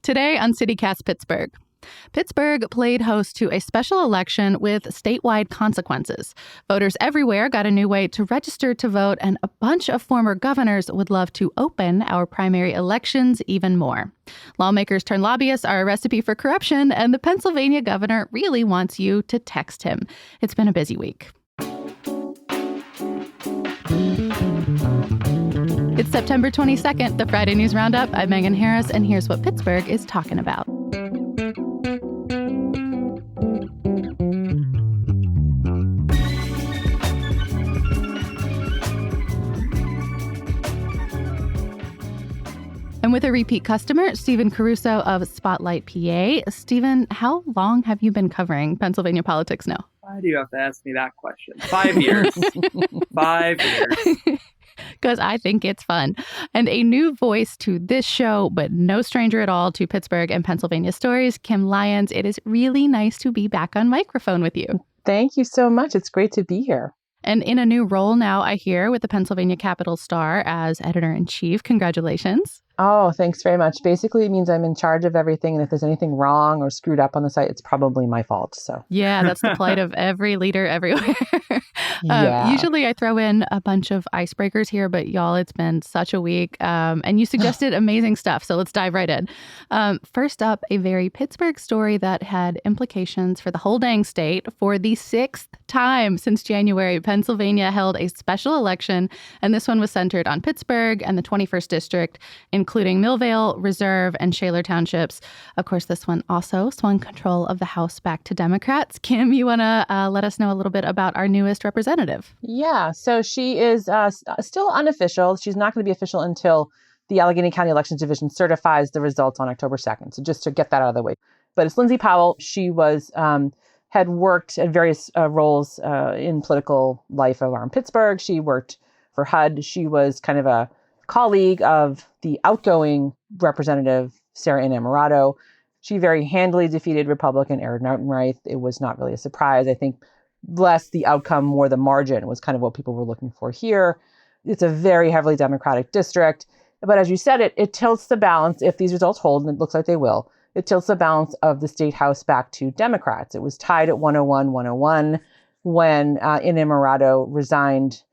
Today on CityCast Pittsburgh. Pittsburgh played host to a special election with statewide consequences. Voters everywhere got a new way to register to vote, and a bunch of former governors would love to open our primary elections even more. Lawmakers turned lobbyists are a recipe for corruption, and the Pennsylvania governor really wants you to text him. It's been a busy week. It's September 22nd, the Friday News Roundup. I'm Megan Harris, and here's what Pittsburgh is talking about. And with a repeat customer, Stephen Caruso of Spotlight, PA. Stephen, how long have you been covering Pennsylvania politics now? Why do you have to ask me that question? 5 years. 5 years. Because I think it's fun. And a new voice to this show, but no stranger at all to Pittsburgh and Pennsylvania stories, Kim Lyons. It is really nice to be back on microphone with you. Thank you so much. It's great to be here. And in a new role now, I hear, with the Pennsylvania Capital Star as editor-in-chief. Congratulations. Oh, thanks very much. Basically, it means I'm in charge of everything. And if there's anything wrong or screwed up on the site, it's probably my fault. So yeah, that's the plight of every leader everywhere. Usually I throw in a bunch of icebreakers here, but y'all, it's been such a week. And you suggested amazing stuff. So let's dive right in. First up, a very Pittsburgh story that had implications for the whole dang state. For the 6th time since January, Pennsylvania held a special election. And this one was centered on Pittsburgh and the 21st District, including Millvale, Reserve, and Shaler Townships. Of course, this one also swung control of the House back to Democrats. Kim, you want to let us know a little bit about our newest representative? Yeah, so she is still unofficial. She's not going to be official until the Allegheny County Elections Division certifies the results on October 2nd. So just to get that out of the way. But it's Lindsay Powell. She was had worked at various roles in political life around Pittsburgh. She worked for HUD. She was kind of a colleague of the outgoing representative, Sarah Innamorato. She very handily defeated Republican Aaron Naughton-Reith. It was not really a surprise. I think less the outcome, more the margin was kind of what people were looking for here. It's a very heavily Democratic district. But as you said, it tilts the balance, if these results hold, and it looks like they will, it tilts the balance of the state house back to Democrats. It was tied at 101-101 when Innamorato resigned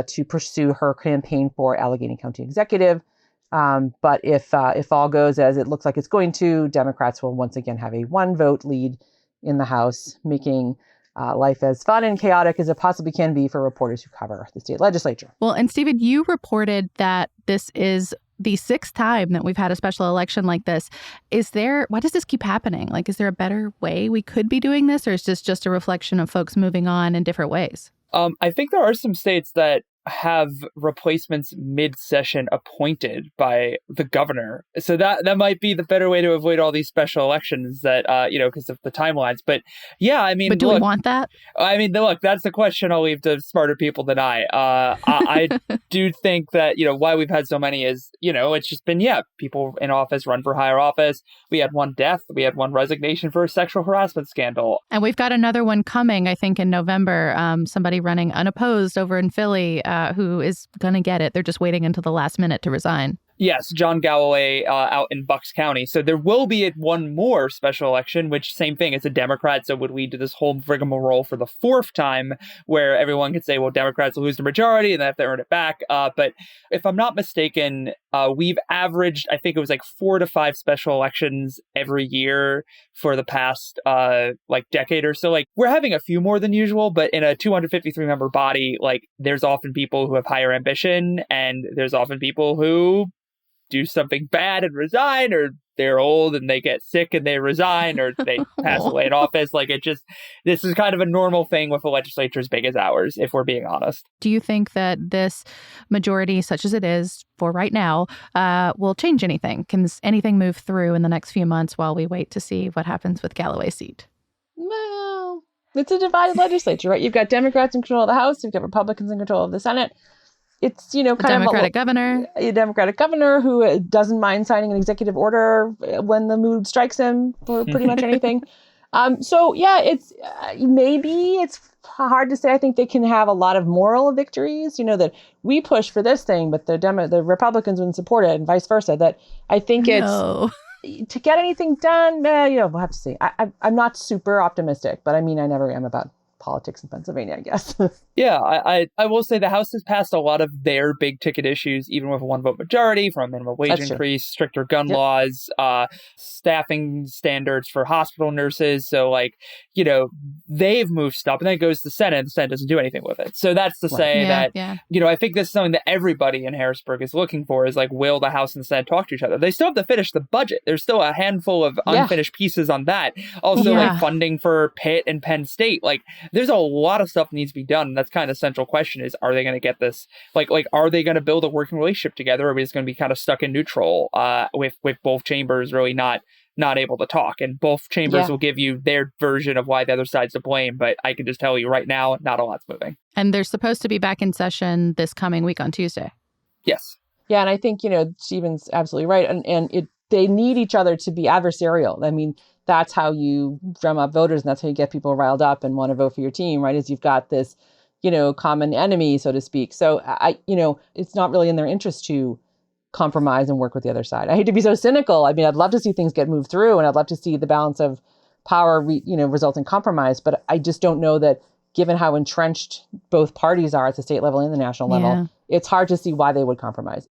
to pursue her campaign for Allegheny County Executive. But if all goes as it looks like it's going to, Democrats will once again have a 1-vote lead in the House, making life as fun and chaotic as it possibly can be for reporters who cover the state legislature. Well, and Stephen, you reported that this is the 6th time that we've had a special election like this. Why does this keep happening? Like, is there a better way we could be doing this, or is this just a reflection of folks moving on in different ways? I think there are some states that have replacements mid-session appointed by the governor. So that might be the better way to avoid all these special elections that, because of the timelines. But yeah, I mean, but do we want that? I mean, look, that's the question I'll leave to smarter people than I. I do think that, why we've had so many is, it's just been, people in office run for higher office. We had one death. We had one resignation for a sexual harassment scandal. And we've got another one coming, I think, in November. Somebody running unopposed over in Philly who is going to get it. They're just waiting until the last minute to resign. Yes, John Galloway out in Bucks County. So there will be one more special election, which same thing, it's a Democrat. So would lead to this whole rigmarole for the 4th time where everyone could say, well, Democrats will lose the majority and they have to earn it back. But if I'm not mistaken, we've averaged, I think it was like 4 to 5 special elections every year for the past decade or so. Like, we're having a few more than usual, but in a 253 member body, there's often people who have higher ambition and there's often people who do something bad and resign, or they're old and they get sick and they resign, or they pass away in office. This is kind of a normal thing with a legislature as big as ours, if we're being honest. Do you think that this majority, such as it is for right now, will change anything? Can anything move through in the next few months while we wait to see what happens with Galloway's seat? Well, it's a divided legislature, right? You've got Democrats in control of the House. You've got Republicans in control of the Senate. It's, kind of a Democratic governor who doesn't mind signing an executive order when the mood strikes him for pretty much anything. It's maybe it's hard to say. I think they can have a lot of moral victories, that we push for this thing, but the Republicans wouldn't support it and vice versa. That I think to get anything done, we'll have to see. I'm not super optimistic, but I mean, I never am about politics in Pennsylvania, I guess. Yeah, I will say the House has passed a lot of their big ticket issues, even with a 1-vote majority, from a minimum wage increase, stricter gun laws, staffing standards for hospital nurses. So, like, they've moved stuff, and then it goes to the Senate, and the Senate doesn't do anything with it. So that's to say that, I think this is something that everybody in Harrisburg is looking for, is like, will the House and the Senate talk to each other? They still have to finish the budget. There's still a handful of unfinished pieces on that. Also, like, funding for Pitt and Penn State. Like, there's a lot of stuff that needs to be done. And that's kind of the central question is, are they going to get this? Like, are they going to build a working relationship together? Or are we just going to be kind of stuck in neutral with both chambers really not able to talk? And both chambers will give you their version of why the other side's to blame. But I can just tell you right now, not a lot's moving. And they're supposed to be back in session this coming week on Tuesday. Yes. Yeah. And I think, Stephen's absolutely right. And they need each other to be adversarial. I mean, that's how you drum up voters, and that's how you get people riled up and want to vote for your team, right? Is you've got this, common enemy, so to speak. So it's not really in their interest to compromise and work with the other side. I hate to be so cynical. I mean, I'd love to see things get moved through, and I'd love to see the balance of power, result in compromise. But I just don't know that, given how entrenched both parties are at the state level and the national level, it's hard to see why they would compromise.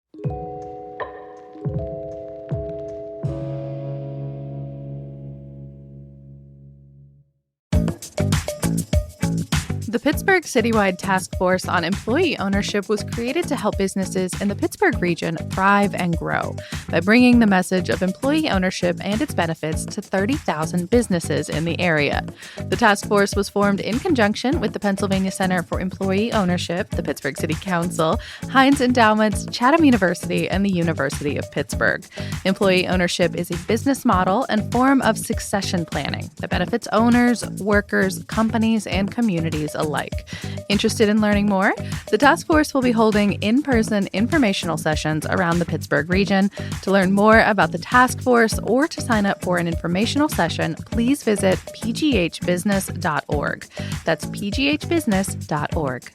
The Pittsburgh Citywide Task Force on Employee Ownership was created to help businesses in the Pittsburgh region thrive and grow by bringing the message of employee ownership and its benefits to 30,000 businesses in the area. The task force was formed in conjunction with the Pennsylvania Center for Employee Ownership, the Pittsburgh City Council, Heinz Endowments, Chatham University, and the University of Pittsburgh. Employee ownership is a business model and form of succession planning that benefits owners, workers, companies, and communities alike. Interested in learning more? The task force will be holding in-person informational sessions around the Pittsburgh region. To learn more about the task force or to sign up for an informational session, please visit pghbusiness.org. That's pghbusiness.org.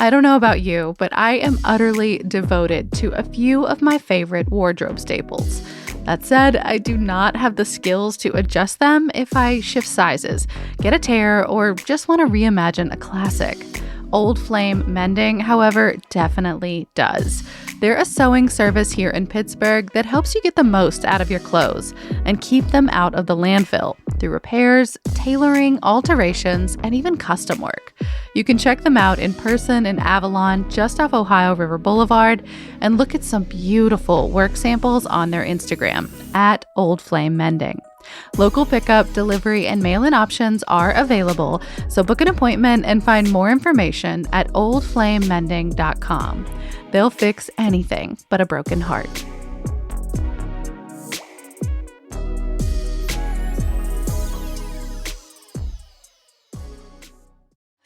I don't know about you, but I am utterly devoted to a few of my favorite wardrobe staples. That said, I do not have the skills to adjust them if I shift sizes, get a tear, or just want to reimagine a classic. Old Flame Mending, however, definitely does. They're a sewing service here in Pittsburgh that helps you get the most out of your clothes and keep them out of the landfill through repairs, tailoring, alterations, and even custom work. You can check them out in person in Avalon, just off Ohio River Boulevard, and look at some beautiful work samples on their Instagram, @OldFlameMending. Local pickup, delivery, and mail-in options are available, so book an appointment and find more information at oldflamemending.com. They'll fix anything but a broken heart.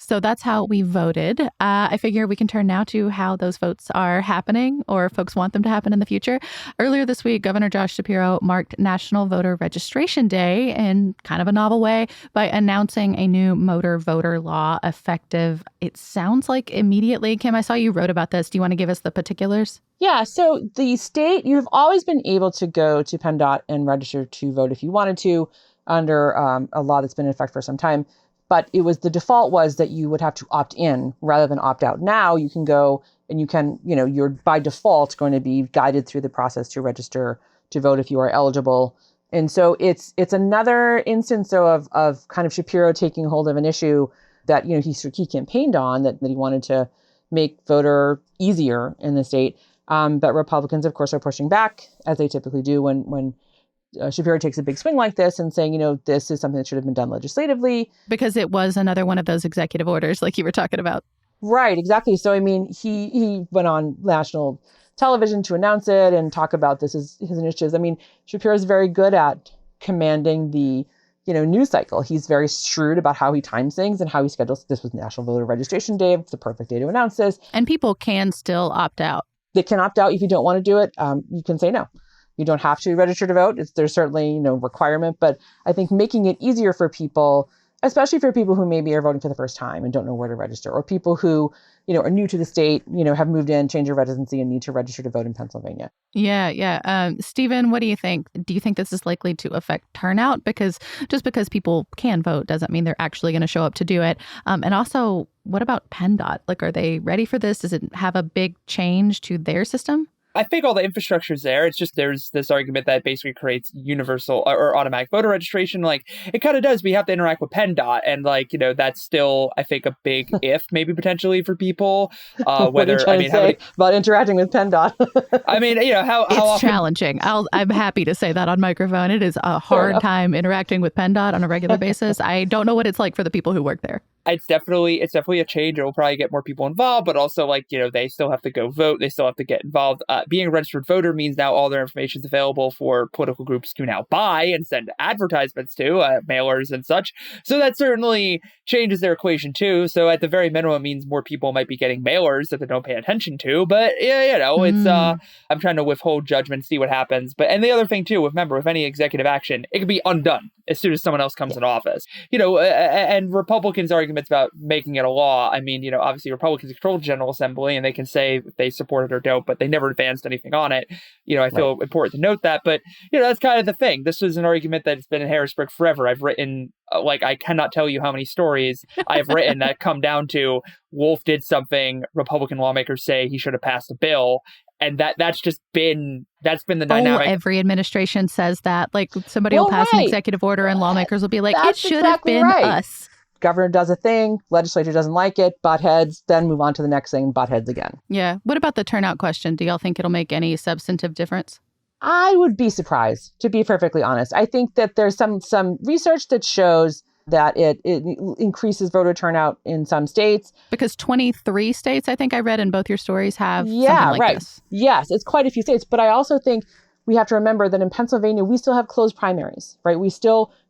So that's how we voted. I figure we can turn now to how those votes are happening, or folks want them to happen in the future. Earlier this week, Governor Josh Shapiro marked National Voter Registration Day in kind of a novel way by announcing a new motor voter law effective, it sounds like immediately. Kim, I saw you wrote about this. Do you want to give us the particulars? Yeah, so the state, you've always been able to go to PennDOT and register to vote if you wanted to under a law that's been in effect for some time. But the default was that you would have to opt in rather than opt out. Now you can go and you're by default going to be guided through the process to register to vote if you are eligible. And so it's another instance of kind of Shapiro taking hold of an issue that, he campaigned on, that he wanted to make voter easier in the state. But Republicans, of course, are pushing back, as they typically do when Shapiro takes a big swing like this and saying, this is something that should have been done legislatively. Because it was another one of those executive orders like you were talking about. Right, exactly. So, I mean, he went on national television to announce it and talk about this as his initiatives. I mean, Shapiro's very good at commanding the, news cycle. He's very shrewd about how he times things and how he schedules. This was National Voter Registration Day. It's the perfect day to announce this. And people can still opt out. They can opt out if you don't want to do it. You can say no. You don't have to register to vote. There's certainly no requirement, but I think making it easier for people, especially for people who maybe are voting for the first time and don't know where to register, or people who, are new to the state, have moved in, changed their residency and need to register to vote in Pennsylvania. Yeah. Stephen, what do you think? Do you think this is likely to affect turnout? Because just because people can vote doesn't mean they're actually going to show up to do it. And also, what about PennDOT? Like, are they ready for this? Does it have a big change to their system? I think all the infrastructure is there. It's just there's this argument that basically creates universal or automatic voter registration. Like, it kind of does. We have to interact with PennDOT. And that's still, I think, a big if maybe potentially for people. What are you trying to say about interacting with PennDOT? I mean, how it's often... challenging. I'm happy to say that on microphone. It is a hard time interacting with PennDOT on a regular basis. I don't know what it's like for the people who work there. It's definitely a change. It will probably get more people involved, but also they still have to go vote. They still have to get involved. Being a registered voter means now all their information is available for political groups to now buy and send advertisements to, mailers and such. So that certainly changes their equation too. So at the very minimum, it means more people might be getting mailers that they don't pay attention to. But it's I'm trying to withhold judgment, see what happens. And the other thing too, remember, with any executive action, it can be undone as soon as someone else comes in office. And Republicans' arguments about making it a law. I mean, obviously Republicans control the General Assembly and they can say if they support it or don't, but they never advanced anything on it. I feel important to note that. But, that's kind of the thing. This is an argument that's been in Harrisburg forever. I've written, I cannot tell you how many stories I've written that come down to Wolf did something, Republican lawmakers say he should have passed a bill. And that's been the dynamic. Every administration says that. Like, somebody will pass an executive order and lawmakers will be like, it should have been us. Governor does a thing, legislature doesn't like it, butt heads, then move on to the next thing, butt heads again. Yeah. What about the turnout question? Do y'all think it'll make any substantive difference? I would be surprised, to be perfectly honest. I think that there's some research that shows that it increases voter turnout in some states. Because 23 states, I think I read in both your stories, have something like this. Yes, it's quite a few states. But I also think we have to remember that in Pennsylvania, we still have closed primaries, right?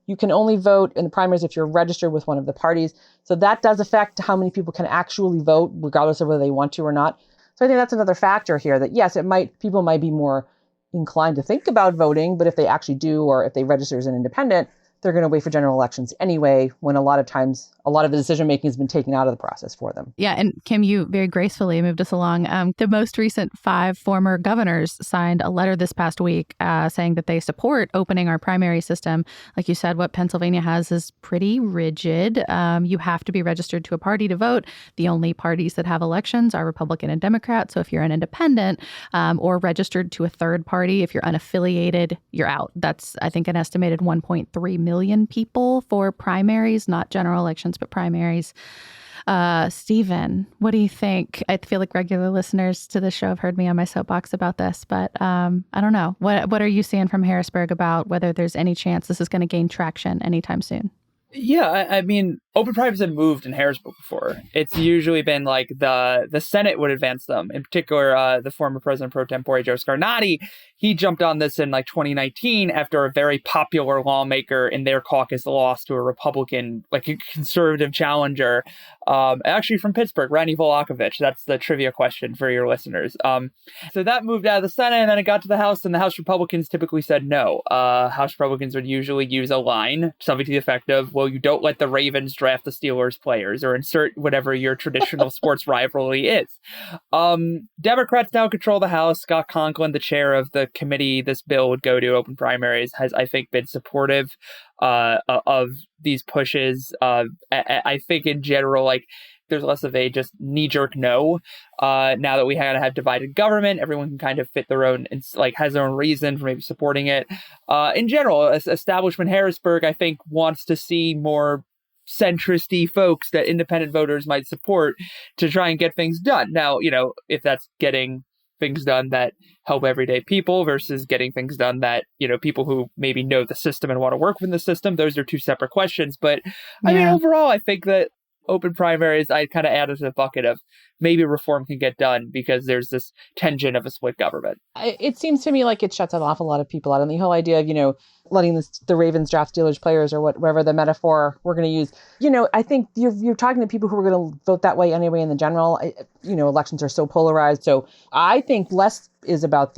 You can only vote in the primaries if you're registered with one of the parties. So that does affect how many people can actually vote, regardless of whether they want to or not. So I think that's another factor here that, yes, people might be more inclined to think about voting, but if they actually do, or if they register as an independent, they're going to wait for general elections anyway, when a lot of times, a lot of the decision-making has been taken out of the process for them. Yeah. And Kim, you very gracefully moved us along. The most recent 5 former governors signed a letter this past week saying that they support opening our primary system. Like you said, what Pennsylvania has is pretty rigid. You have to be registered to a party to vote. The only parties that have elections are Republican and Democrat. So if you're an independent or registered to a third party, if you're unaffiliated, you're out. That's, I think, an estimated 1.3 million people for primaries, not general elections, but primaries. Stephen, what do you think? I feel like regular listeners to the show have heard me on my soapbox about this, but I don't know. What are you seeing from Harrisburg about whether there's any chance this is going to gain traction anytime soon? Yeah, I mean, open primaries have moved in Harrisburg before. It's usually been like the Senate would advance them. In particular, the former president pro tempore, Joe Scarnati, he jumped on this in 2019 after a very popular lawmaker in their caucus lost to a Republican, a conservative challenger, actually from Pittsburgh, Randy Volakovich. That's the trivia question for your listeners. So that moved out of the Senate, and then it got to the House, and the House Republicans typically said no. House Republicans would usually use a line, something to the effect of, well, you don't let the Ravens draft the Steelers players, or insert whatever your traditional sports rivalry is. Democrats now control the House. Scott Conklin, the chair of the committee this bill would go to, open primaries, has, I think, been supportive of these pushes. I think in general, there's less of a just knee-jerk no. Now that we have divided government, everyone can kind of fit their own, has their own reason for maybe supporting it. In general, establishment Harrisburg, I think, wants to see more centrist-y folks that independent voters might support to try and get things done. Now, if that's getting things done that help everyday people versus getting things done that, people who maybe know the system and want to work within the system, those are two separate questions. But I mean, overall, I think that open primaries, I kind of added to the bucket of maybe reform can get done because there's this tension of a split government. It seems to me like it shuts an awful lot of people out. And the whole idea of, letting the Ravens draft Steelers players or whatever the metaphor we're going to use, I think you're talking to people who are going to vote that way anyway in the general. Elections are so polarized. So I think less is about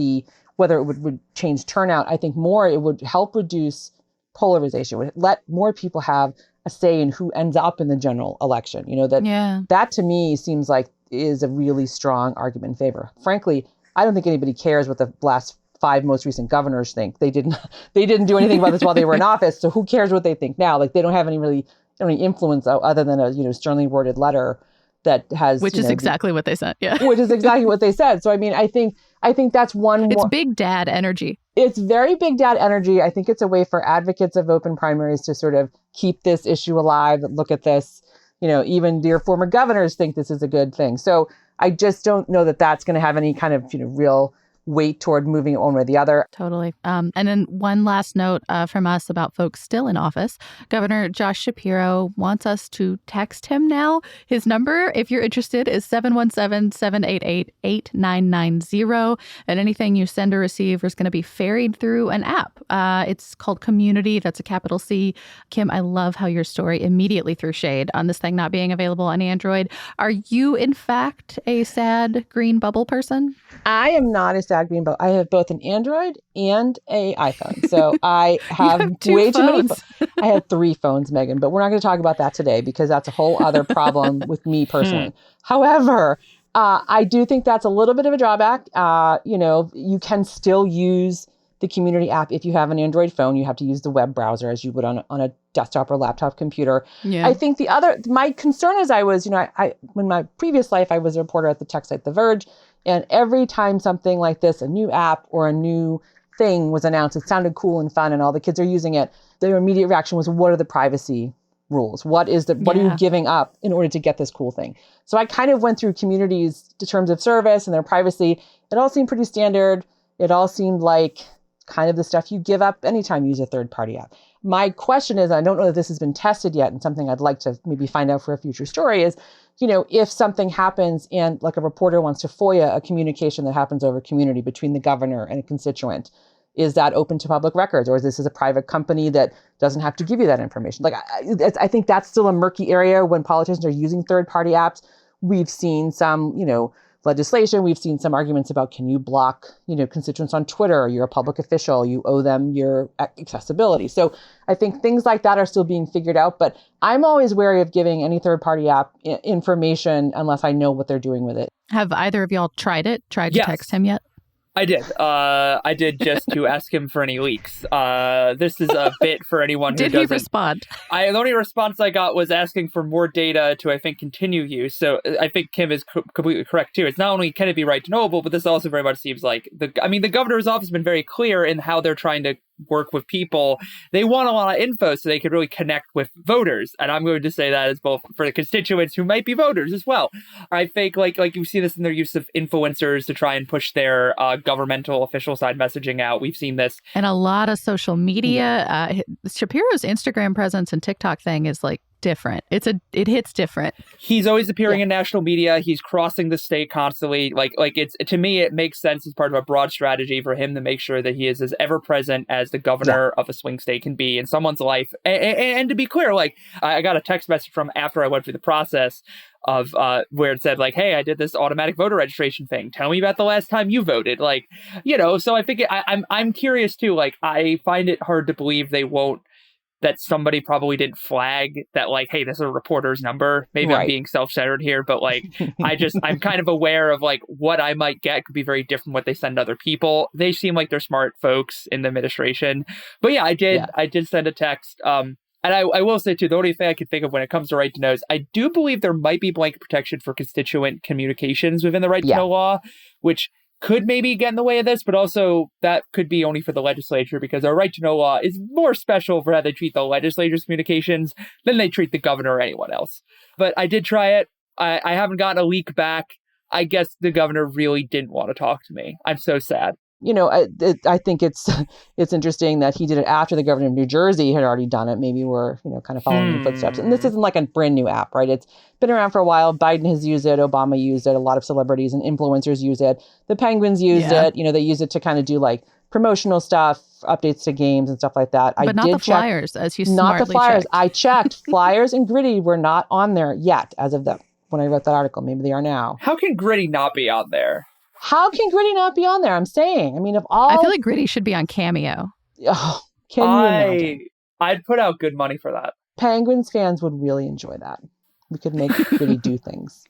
whether it would change turnout. I think more it would help reduce polarization, would let more people have a say in who ends up in the general election. That to me seems like is a really strong argument in favor. Frankly, I don't think anybody cares what the last 5 most recent governors think. They didn't do anything about this while they were in office. So who cares what they think now? Like they don't have any influence other than a sternly worded letter that has which is exactly what they said. Yeah, which is exactly what they said. So I mean, I think that's one. It's big dad energy. It's very big dad energy. I think it's a way for advocates of open primaries to sort of keep this issue alive. Look at this. Even your former governors think this is a good thing. So I just don't know that that's going to have any kind of real weight toward moving it one way or the other. Totally. And then one last note from us about folks still in office. Governor Josh Shapiro wants us to text him now. His number, if you're interested, is 717-788-8990. And anything you send or receive is going to be ferried through an app. It's called Community. That's a capital C. Kim, I love how your story immediately threw shade on this thing not being available on Android. Are you, in fact, a sad green bubble person? I am not a sad green bubble. I have both an Android and an iPhone. So I have way too many. I have 3 phones, Megan, but we're not going to talk about that today because that's a whole other problem with me personally. However, I do think that's a little bit of a drawback. You can still use the Community app if you have an Android phone. You have to use the web browser as you would on a desktop or laptop computer. Yeah. I think my concern is in my previous life, I was a reporter at the tech site The Verge. And every time something like this, a new app or a new thing was announced, it sounded cool and fun and all the kids are using it. Their immediate reaction was, what are the privacy rules? What are you giving up in order to get this cool thing? So I kind of went through Community's terms of service and their privacy. It all seemed pretty standard. It all seemed like kind of the stuff you give up anytime you use a third-party app. My question is, I don't know that this has been tested yet, and something I'd like to maybe find out for a future story is, if something happens and like a reporter wants to FOIA a communication that happens over Community between the governor and a constituent, is that open to public records, or is this a private company that doesn't have to give you that information? Like, I think that's still a murky area when politicians are using third-party apps. We've seen some, legislation. We've seen some arguments about, can you block, constituents on Twitter? You're a public official. You owe them your accessibility. So I think things like that are still being figured out. But I'm always wary of giving any third-party app information unless I know what they're doing with it. Have either of y'all tried to text him yet? I did. I did just to ask him for any leaks. This is a bit for anyone who doesn't. Did he respond? The only response I got was asking for more data to, I think, continue use. So I think Kim is completely correct, too. It's not only can it be right to knowable, but this also very much seems like the governor's office has been very clear in how they're trying to work with people. They want a lot of info so they could really connect with voters. And I'm going to say that as both for the constituents who might be voters as well. I think like you see this in their use of influencers to try and push their governmental official side messaging out. We've seen this. And a lot of social media. Shapiro's Instagram presence and TikTok thing is like different. It hits different. He's always appearing in national media. He's crossing the state constantly. Like it's, to me, it makes sense as part of a broad strategy for him to make sure that he is as ever present as the governor of a swing state can be in someone's life. And to be clear, like I got a text message from after I went through the process of where it said like, hey, I did this automatic voter registration thing. Tell me about the last time you voted. Like, so I think I'm curious too. Like, I find it hard to believe they won't, that somebody probably didn't flag that, like, hey, this is a reporter's number. Maybe I'm being self-centered here, but like, I'm kind of aware of like what I might get could be very different from what they send other people. They seem like they're smart folks in the administration. But yeah, I did send a text. And I will say, too, the only thing I can think of when it comes to right to know is I do believe there might be blanket protection for constituent communications within the right to know law, which could maybe get in the way of this, but also that could be only for the legislature because our right to know law is more special for how they treat the legislature's communications than they treat the governor or anyone else. But I did try it. I haven't gotten a leak back. I guess the governor really didn't want to talk to me. I'm so sad. I think it's interesting that he did it after the governor of New Jersey had already done it. Maybe we're, kind of following the footsteps. And this isn't like a brand new app, right? It's been around for a while. Biden has used it. Obama used it. A lot of celebrities and influencers use it. The Penguins used it. They use it to kind of do like promotional stuff, updates to games and stuff like that. But not the flyers, as you smartly Not the flyers. checked. I checked. Flyers and Gritty were not on there yet as of when I wrote that article. Maybe they are now. How can Gritty not be on there? How can Gritty not be on there? I'm saying. I mean, of all... I feel like Gritty should be on Cameo. Oh, can you imagine? I'd put out good money for that. Penguins fans would really enjoy that. We could make Gritty do things.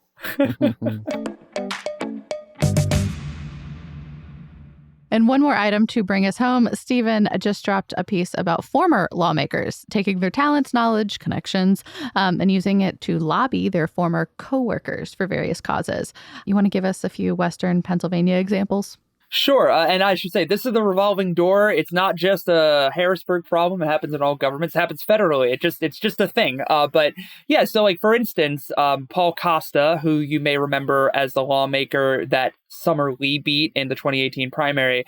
And one more item to bring us home. Stephen just dropped a piece about former lawmakers taking their talents, knowledge, connections, and using it to lobby their former coworkers for various causes. You want to give us a few Western Pennsylvania examples? Sure. And I should say, this is the revolving door. It's not just a Harrisburg problem. It happens in all governments. It happens federally. It's just a thing. But yeah, so like, for instance, Paul Costa, who you may remember as the lawmaker that Summer Lee beat in the 2018 primary,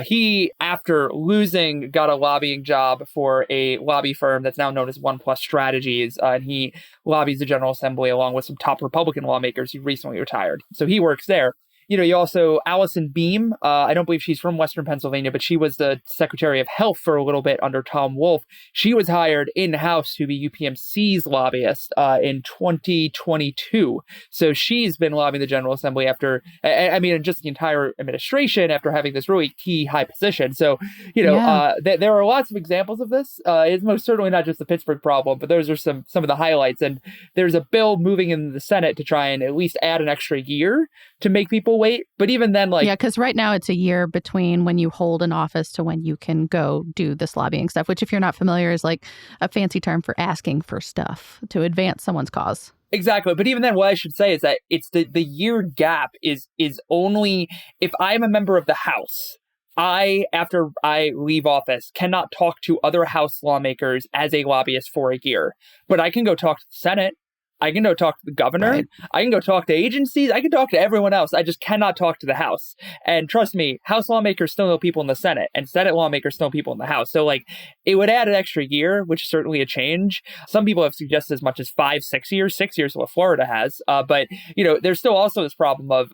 he, after losing, got a lobbying job for a lobby firm that's now known as One Plus Strategies. And he lobbies the General Assembly along with some top Republican lawmakers who recently retired. So he works there. You also, Allison Beam, I don't believe she's from Western Pennsylvania, but she was the Secretary of Health for a little bit under Tom Wolf. She was hired in-house to be UPMC's lobbyist in 2022. So she's been lobbying the General Assembly after, just the entire administration after having this really key high position. So, there are lots of examples of this. It's most certainly not just the Pittsburgh problem, but those are some of the highlights. And there's a bill moving in the Senate to try and at least add an extra year to make people wait. But even then, because right now it's a year between when you hold an office to when you can go do this lobbying stuff, which if you're not familiar is like a fancy term for asking for stuff to advance someone's cause. Exactly. But even then, what I should say is that it's the year gap is only if I'm a member of the House. After I leave office, cannot talk to other House lawmakers as a lobbyist for a year. But I can go talk to the Senate. I can go talk to the governor. Right. I can go talk to agencies. I can talk to everyone else. I just cannot talk to the House. And trust me, House lawmakers still know people in the Senate, and Senate lawmakers still know people in the House. So it would add an extra year, which is certainly a change. Some people have suggested as much as 5-6 years. 6 years is what Florida has. But there's still also this problem of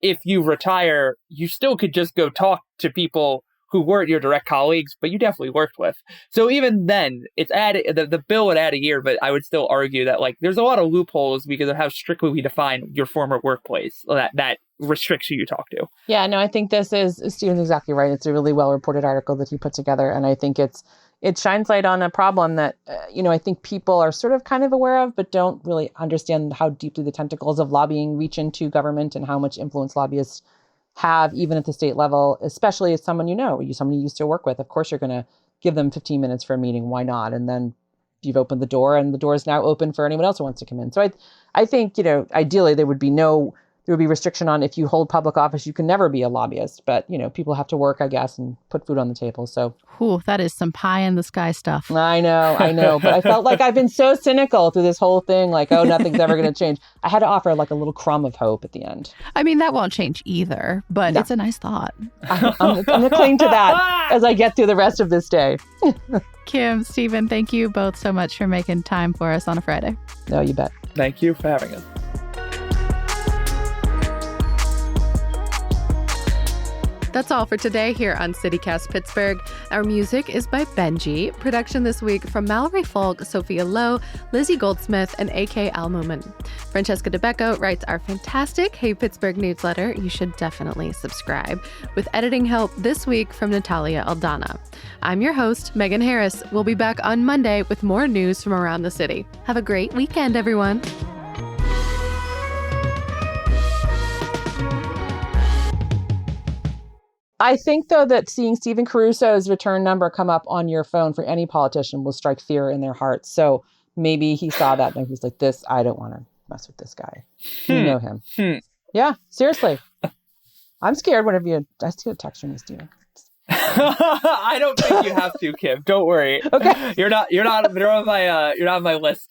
if you retire, you still could just go talk to people who weren't your direct colleagues, but you definitely worked with. So even then, it's added. The bill would add a year, but I would still argue that there's a lot of loopholes because of how strictly we define your former workplace that restricts who you talk to. Yeah, no, I think Stephen's exactly right. It's a really well reported article that he put together, and I think it shines light on a problem that I think people are sort of kind of aware of, but don't really understand how deeply the tentacles of lobbying reach into government and how much influence lobbyists have even at the state level, especially as someone somebody you used to work with. Of course, you're going to give them 15 minutes for a meeting. Why not? And then you've opened the door, and the door is now open for anyone else who wants to come in. So I think, ideally there would be restriction on if you hold public office, you can never be a lobbyist. But, people have to work, I guess, and put food on the table. So that is some pie in the sky stuff. I know. But I felt like I've been so cynical through this whole thing. Nothing's ever going to change. I had to offer a little crumb of hope at the end. I mean, that won't change either, but It's a nice thought. I'm going to cling to that as I get through the rest of this day. Kim, Stephen, thank you both so much for making time for us on a Friday. No, you bet. Thank you for having us. That's all for today here on CityCast Pittsburgh. Our music is by Benji. Production this week from Mallory Falk, Sophia Lowe, Lizzie Goldsmith, and A.K. Almuman. Francesca DeBecco writes our fantastic Hey Pittsburgh newsletter. You should definitely subscribe. With editing help this week from Natalia Aldana. I'm your host, Megan Harris. We'll be back on Monday with more news from around the city. Have a great weekend, everyone. I think, though, that seeing Stephen Caruso's return number come up on your phone for any politician will strike fear in their hearts. So maybe he saw that and he's like, I don't want to mess with this guy. You know him. Yeah, seriously. I'm scared whenever I see a text from you, Stephen. I don't think you have to, Kim. Don't worry. Okay. You're on my list.